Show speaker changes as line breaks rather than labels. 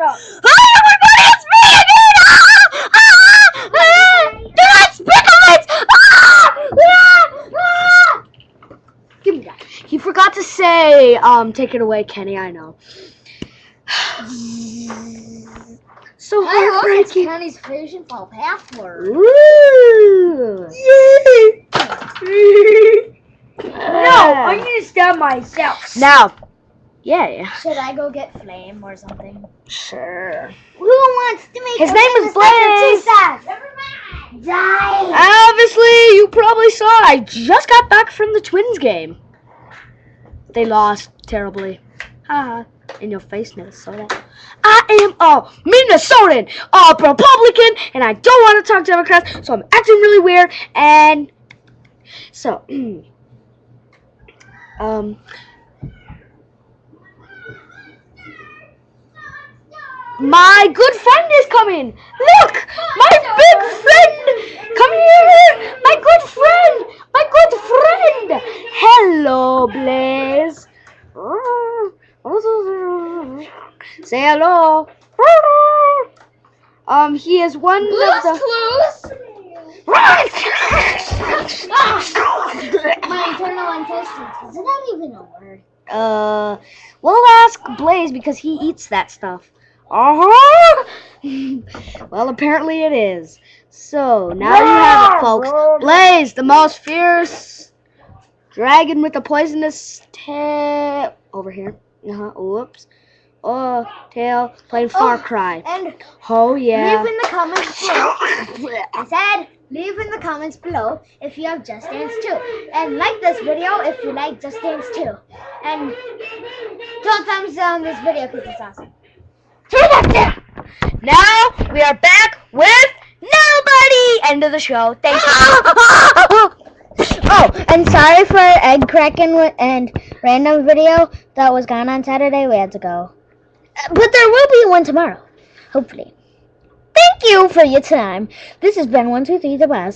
road.
Hi everybody, it's me again! Do not spit on it! Give me that. He forgot to say, take it away, Kenny, I know. So
I hope it's
heartbreaking.
Kenny's version file password.
Woo!
No, I need to stab myself.
Now, yeah,
Should I go get flame or something?
sure.
Who wants to make
His
a
name is
famous Dr.
Blaze.
Tusa? Die!
Obviously, you probably saw I just got back from the Twins game. They lost terribly. Haha. In your face, Minnesota. I am a Minnesotan, a Republican, and I don't want to talk Democrats, so I'm acting really weird. And so, my good friend is coming. Look, my big friend. Come here, my good friend. My good friend. Hello, Blaze. Say hello. He is one of the.
My internal intestines. Isn't that even a word?
We'll ask Blaze because he eats that stuff. Uh-huh. Well, apparently it is. So, now you have it, folks. Blaze, the most fierce dragon with a poisonous tail. Over here. Whoops. Oh, tail. Playing Far Cry.
And
Oh, yeah.
leave in the comments below. I said, leave in the comments below if you have Just Dance 2. And like this video if you like Just Dance 2. And don't thumbs down this video because it's awesome.
Now, we are back with nobody. End of the show. Thank you.
Oh, and sorry for egg cracking and random video that was gone on Saturday. We had to go. But there will be one tomorrow. Hopefully. Thank you for your time. This has been 1, 2, 3 the Bus.